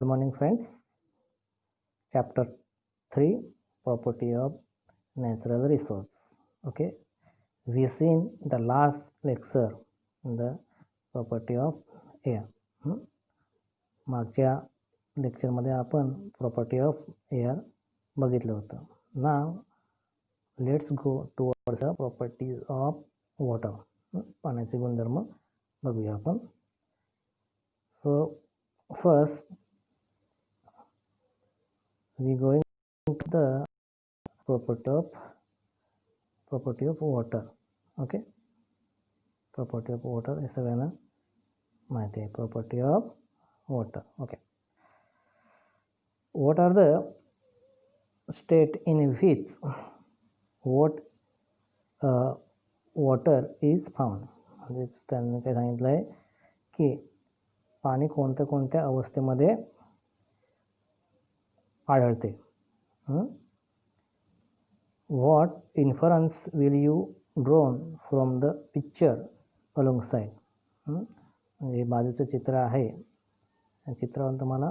Good morning, friends. Chapter 3, Property of Natural Resource. Okay, we seen the last lecture the property of air. मागच्या लेक्चरमध्ये आपण property of air बघितलं होतं. Now let's go towards the properties of water. पाण्याचे गुणधर्म बघूया आपण. So first we going to the property of water. Okay, property of water is सगळ्यांना माहिती आहे. property of water. Okay, what are the state in which water is found? म्हणजे त्यांनी काय सांगितलं आहे की पाणी कोणत्या कोणत्या अवस्थेमध्ये आढळते. What inference will you drawn from the picture alongside? म्हणजे बाजूचं चित्र आहे, या चित्रावरून तुम्हाला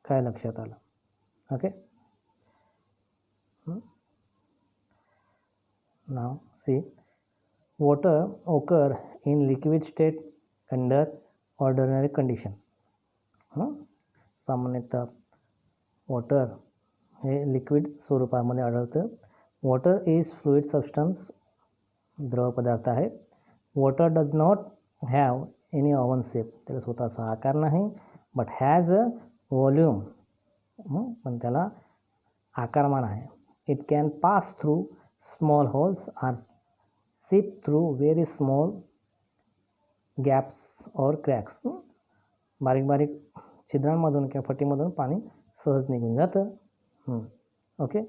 काय लक्षात आलं? Okay, now see, water occur in liquid state under ordinary condition. सामान्यतः वॉटर हे लिक्विड स्वरूपामध्ये आढळतं. वॉटर इज फ्लुइड सबस्टन्स, द्रव पदार्थ आहे. Water does not have any oven shape, त्याला स्वतःचा आकार नाही. बट हॅज अ व्हॉल्यूम, पण त्याला आकारमान आहे. It can pass through small holes or seep through very small gaps और क्रॅक्स. बारीक बारीक छिद्रांमधून किंवा फटीमधून पाणी सहज निघून जातं. Okay,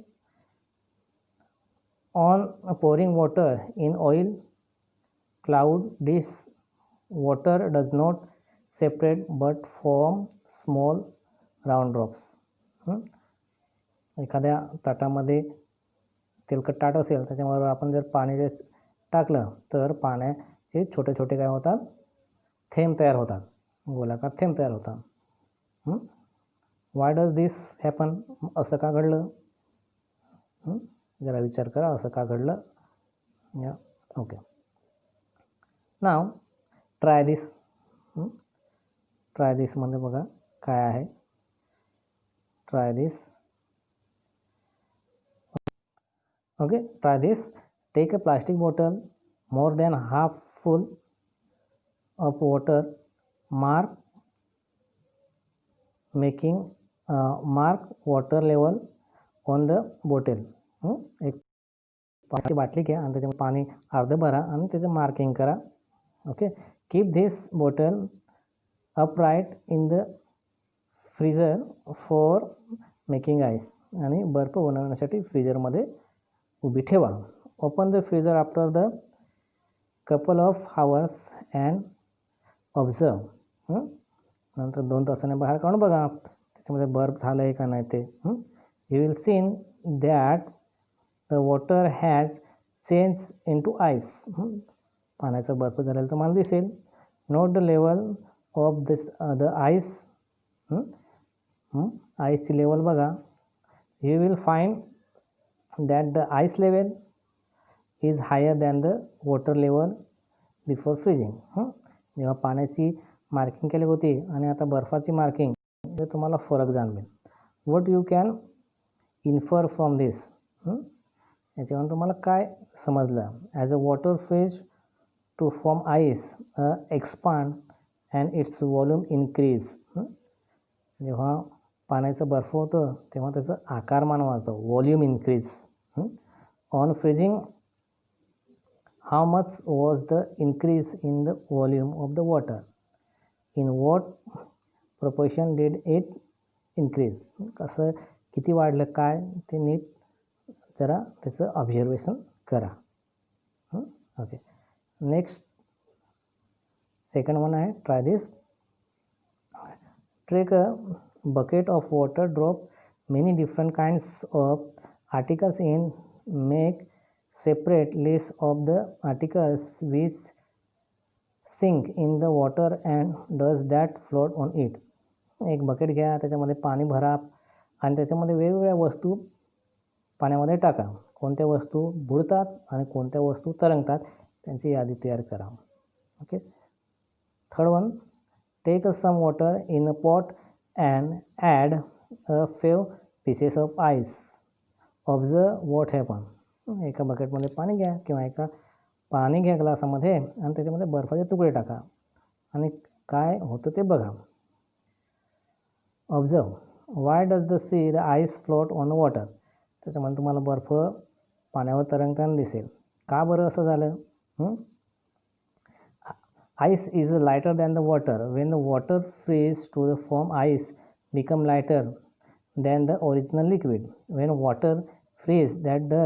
on pouring water in oil cloud dish, water does not separate but form small round drops. एखाद्या ताटामध्ये तेलकट ताट असेल, त्याच्यावर आपण जर पाणी जर टाकलं तर पाण्याचे छोटे छोटे काय होतात, थेंब तयार होतात, गोलाकार थेंब तयार होतात. Y does this happen? असं का घडलं? जरा विचार करा, असं का घडलं? या okay, now try this. Try दिसमध्ये बघा काय आहे. Try this. Okay, try this. Take a plastic bottle more than half full of water, mark water level on the bottle. एक पाण्याची बाटली घ्या आणि त्याच्यामध्ये पाणी अर्धं भरा आणि त्याचं मार्किंग करा. Okay, keep this bottle upright in the freezer for making ice. आणि बर्फ बनवण्यासाठी फ्रीजरमध्ये उभी ठेवा. Open the freezer after the couple of hours and observe. नंतर 2 तासाने बाहेर काढून बघा त्याच्यामध्ये बर्फ झालं आहे का नाही ते. You will seen that the water has change in to ice. पाण्याचा बर्फ झालेला तुम्हाला दिसेल. Note the level of this the ice. आईसची लेवल बघा. You will find that the ice level is higher than the water level before freezing. जेव्हा पाण्याची marking केली होती आणि आता बर्फाची मार्किंग, हे तुम्हाला फरक जाणवेल. What you can infer from this. याच्यावरून तुम्हाला काय समजलं? As a water freeze to form ice expand and its volume increase. जेव्हा पाण्याचं बर्फ होतं तेव्हा त्याचं आकारमान वाढतं, volume increase. On freezing how much was the increase in the volume of the water? In what proportion did it increase? कसं, किती वाढलं, काय ते नीट जरा त्याचं ऑब्झर्वेशन करा. ओके, नेक्स्ट सेकंड वन आहे try this. Take a bucket of water, drop many different kinds of articles in, make separate list of the articles which sink in the water and does that float on it. एक bucket घ्या, त्याच्यामध्ये पाणी भरा आणि त्याच्यामध्ये वेगवेगळ्या वस्तू पाण्यामध्ये टाका. कोणत्या वस्तू बुडतात आणि कोणत्या वस्तू तरंगतात त्यांची यादी तयार करा. Okay. Third one, take some water in a pot and add a few pieces of ice. Observe what happen. एका बकेटमध्ये पाणी घ्या किंवा पाणी घ्या ग्लासामध्ये आणि त्याच्यामध्ये बर्फाचे तुकडे टाका आणि काय होतं ते बघा. Observe Y does the see the ice float on water. त्याच्यामध्ये तुम्हाला बर्फ पाण्यावर तरंगताना दिसेल. का बरं असं झालं? Ice is lighter than the water. When the water freezes to the form ice become lighter than the original liquid. When water freezes, that the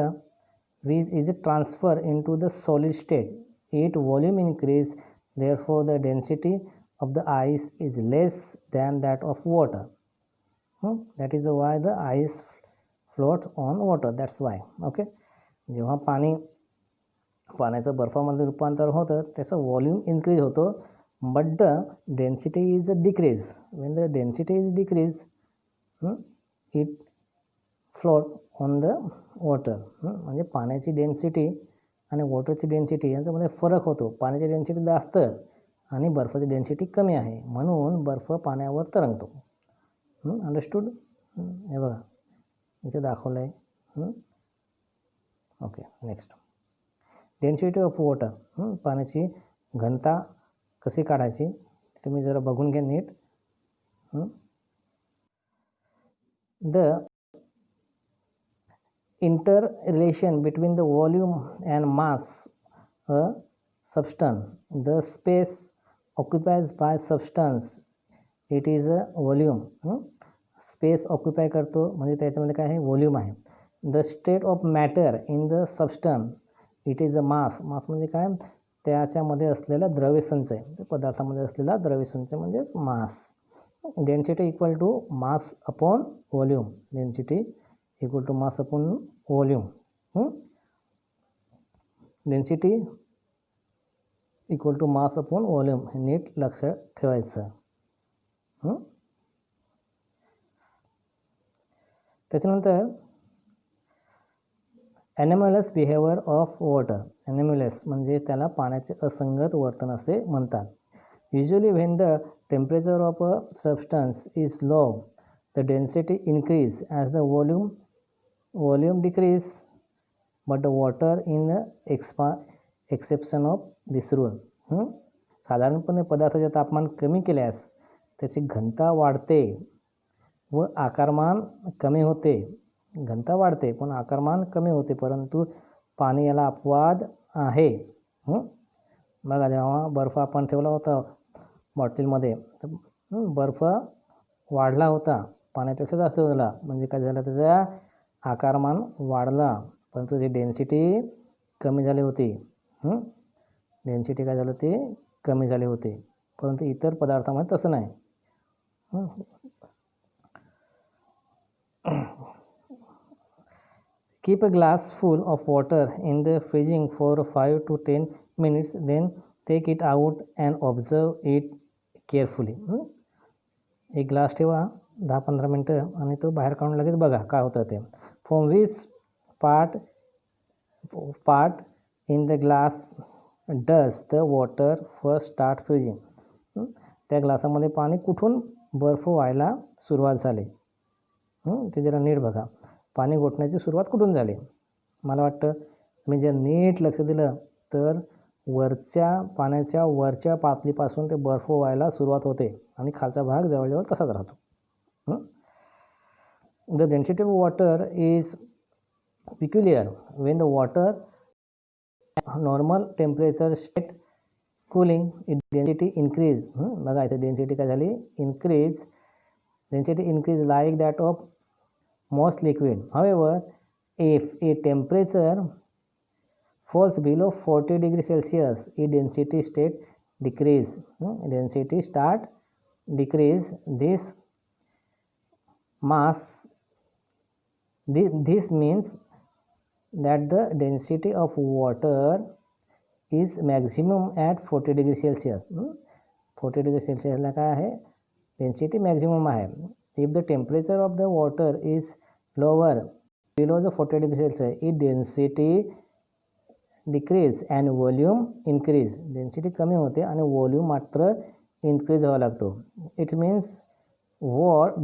freeze is transferred into the solid state. Its volume increase, therefore the density of the ice is less than that of water. That is why the ice floats on water. That's why. Okay. जेव्हा पाण्याचं बर्फामध्ये रूपांतर होतं त्याचं volume increase होतो, but the density is decrease. Wien the density is decrease it float on the water. म्हणजे पाण्याची density आणि वॉटरची density यांच्यामध्ये फरक होतो. पाण्याची डेन्सिटी जास्त आणि बर्फाची डेन्सिटी कमी आहे, म्हणून बर्फ पाण्यावर तरंगतो. अंडरस्टूड? हे बघा इथे दाखवलं आहे. Okay. Next, density of water. पाण्याची घनता कशी काढायची तुम्ही जरा बघून घ्या नीट. The inter relation between the volume and mass a substance. The space occupies by substance it is a volume. Space occupy करतो म्हणजे त्याच्यामध्ये काय आहे? व्हॉल्यूम आहे. The state of matter in the substance it is a mass. Mass म्हणजे काय? त्याच्यामध्ये असलेला द्रव्यसंचय, पदार्थामध्ये असलेला द्रव्यसंचय म्हणजेच mass. Density equal to mass upon volume. Density equal to mass upon volume. Density equal to mass upon volume हे नीट लक्षात ठेवायचं. त्याच्यानंतर anomalous behaviour of water. Anomalous म्हणजे त्याला पाण्याचे असंगत वर्तन असे म्हणतात. Usually when the temperature of a substance is low the density increase as the volume decrease, but the water in exception of this rule. साधारणपणे पदार्थाचे तापमान कमी केल्यास त्याची घनता वाढते व आकारमान कमी होते. घनता वाढते पण आकारमान कमी होते, परंतु पाणी याला अपवाद आहे. बघा जेव्हा बर्फ आपण ठेवला होता बॉटलमध्ये तर बर्फ वाढला होता, पाण्यापेक्षा जास्त झाला, म्हणजे काय झालं? त्याचा आकारमान वाढला परंतु त्याची डेन्सिटी कमी झाली होती. डेन्सिटी काय झालं? ते कमी झाले होते. परंतु इतर पदार्थामध्ये तसं नाही. Keep a glass full of water in the freezing for 5 to 10 minutes, then take it out and observe it carefully. एक ग्लास ठेवा 10-15 मिनटं आणि तो बाहेर काढून लगेच बघा काय होतं ते. From which part in the glass does the water first start freezing? त्या ग्लासामध्ये पाणी कुठून बर्फ व्हायला सुरुवात झाली ते जरा नीट बघा. पाणी गोठण्याची सुरुवात कुठून झाली? मला वाटतं तुम्ही जर नीट लक्ष दिलं तर पाण्याच्या वरच्या पातळीपासून ते बर्फ व्हायला सुरुवात होते आणि खालचा भाग जवळजवळ तसाच राहतो. The density of water is peculiar when the water normal temperature state cooling density increase. बघा इथे डेन्सिटी काय झाली? Increase. Density increase like that of most liquid. However, if a temperature falls below 40 degrees Celsius, its density state decrease. Density start decrease. This means that the density of water is maximum at 40 degrees Celsius. 40 degrees Celsius ला काय आहे? Density maximum आहे. If the temperature of the water is lower below the 40 degree Celsius it density decrease and volume increase. Density कमी होते आणि volume मात्र increase व्हावा लागतो. It means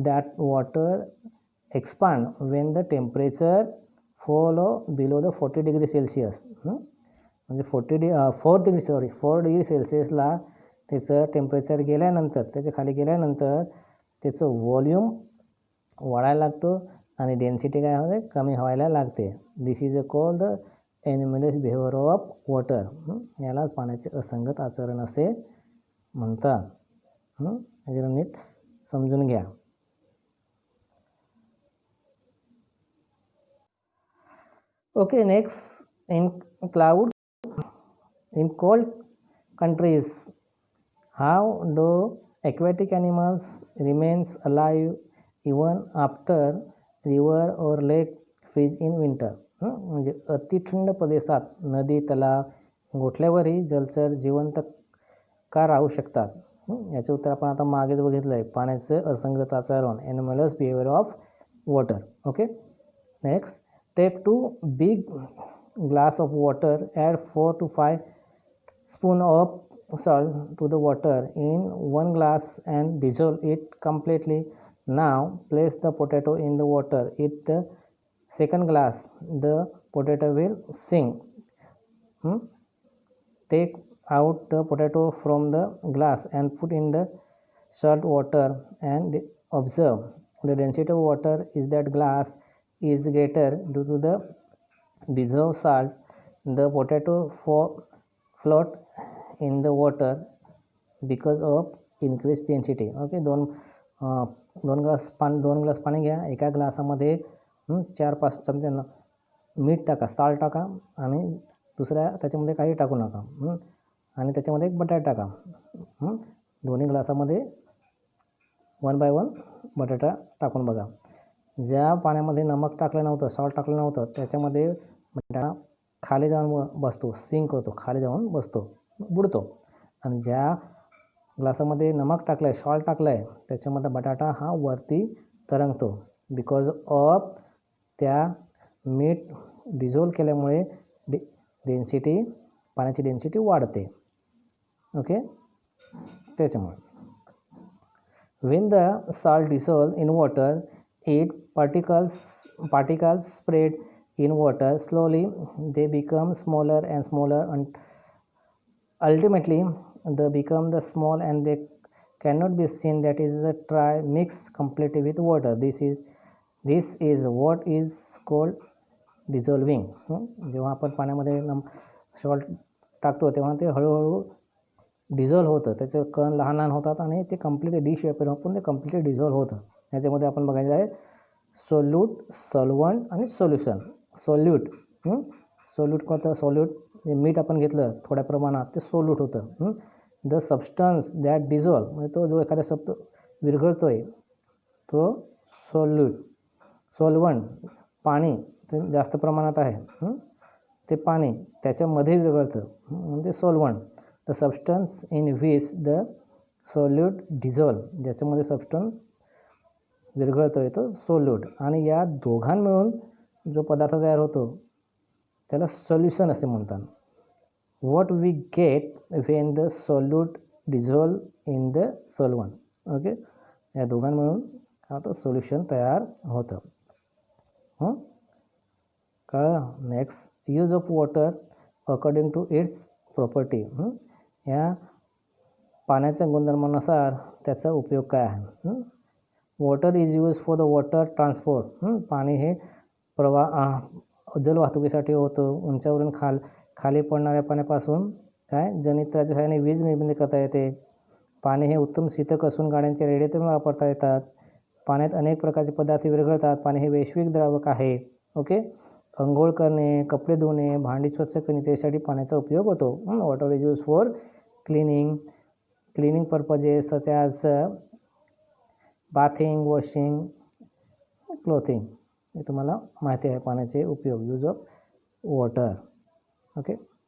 that water expand Wien the temperature follow below the 40 degree Celsius. म्हणजे 4 degree सेल्सिअसला त्याचं temperature गेल्यानंतर, त्याच्या खाली गेल्यानंतर त्याचं व्हॉल्यूम वाढायला लागतो आणि डेन्सिटी काय होते, कमी व्हायला लागते. This is called the anomalous behaviour of water. याला पाण्याचे असंगत आचरण असे म्हणतात. जरा नीट समजून घ्या. Okay, next in cloud in cold countries, how do aquatic animals remains alive even after river or lake freeze in winter. म्हणजे अतिथंड प्रदेशात नदी, तलाव, गोठल्यावरही जलचर जिवंत का राहू शकतात? याचं उत्तर आपण आता मागेच बघितलं आहे, पाण्याचं असंगत आचरण, anomalous behaviour of water. Okay, next, take 2 big glass of water, add 4 to 5 spoon of salt to the water in one glass and dissolve it completely. Now place the potato in the water. In the second glass, the potato will sink. Take out the potato from the glass and put in the salt water and observe the density of water is that glass is greater due to the dissolved salt. The potato float in the water because of increased density. Okay, दोन glass पाणी घ्या. एका ग्लासामध्ये 4-5 चमचे मीठ टाका, salt टाका, आणि दुसऱ्या त्याच्यामध्ये काही टाकू नका. आणि त्याच्यामध्ये एक बटाटा टाका. दोन्ही ग्लासामध्ये 1 by 1 बटाटा टाकून बघा. ज्या पाण्यामध्ये नमक टाकलं नव्हतं, सॉल्ट टाकलं नव्हतं, त्याच्यामध्ये बटाटा खाली जाऊन बसतो, सिंक होतो, खाली जाऊन बसतो, बुडतो. आणि ज्या ग्लासामध्ये नमक टाकलं आहे, सॉल्ट टाकलं आहे, त्याच्यामध्ये बटाटा हा वरती तरंगतो. बिकॉज ऑफ त्या मीठ डिझोल्व केल्यामुळे डेन्सिटी, पाण्याची डेन्सिटी वाढते. ओके, त्याच्यामुळे when the salt dissolves in water, its particles spread in water slowly. They become smaller and smaller and ultimately they become the small and they cannot be seen. That is the try mix completely with water. This is what is called dissolving. जेव्हा आपण पाण्यामध्ये salt टाकतो तेव्हा ते हळूहळू dissolve होतं, त्याचे कण लहान लहान होतात आणि ते कम्प्लिटली डिश वेपर वापरून ते कम्प्लिटली डिझॉल्व्ह होतं. याच्यामध्ये आपण बघायचं आहे सोल्यूट, सॉल्वंट आणि सोल्युशन. सोल्यूट कोणतं? सोल्यूट मीठ आपण घेतलं थोड्या प्रमाणात, ते सोल्यूट होतं. द सबस्टन्स दॅट डिझॉल्व, म्हणजे तो जो एखादा शब्द विरघळतो आहे तो सोल्यूट. सॉल्वंट, पाणी ते जास्त प्रमाणात आहे, ते पाणी त्याच्यामध्ये विरघळतं म्हणजे solvent. The substance in which the solute dissolve, ज्याच्यामध्ये सबस्टन्स विरघळतो आहे तो सोल्यूट. आणि या दोघां मिळून जो पदार्थ तयार होतो त्याला सोल्युशन असे म्हणतात. What we get when the solute dissolve in the solvent. Okay, या दोघां मिळून तो सोल्युशन तयार होतं. कळलं? Next, use of water according to its property. या पाण्याच्या गुणधर्मानुसार त्याचा उपयोग काय आहे? Water is use for the water transport. पाणी हे जलवाहतुकीसाठी होतं. उंचावरून खाली पडणाऱ्या पाण्यापासून जनित्राच्या सहाय्याने वीज निर्मिती करता येते. पाणी हे उत्तम शीतक असून गाड्यांच्या रेडिएटरमध्ये वापरता येतात. पाण्यात अनेक प्रकारचे पदार्थ विरघळतात. पाणी हे वैश्विक द्रावक आहे. ओके, अंघोळ करणे, कपडे धुणे, भांडी स्वच्छ करणे त्यासाठी पाण्याचा उपयोग होतो. Water is use for cleaning purposes such as bathing, washing, clothing. हे तुम्हाला माहिती आहे पाण्याचे उपयोग, यूज ऑफ वॉटर. ओके.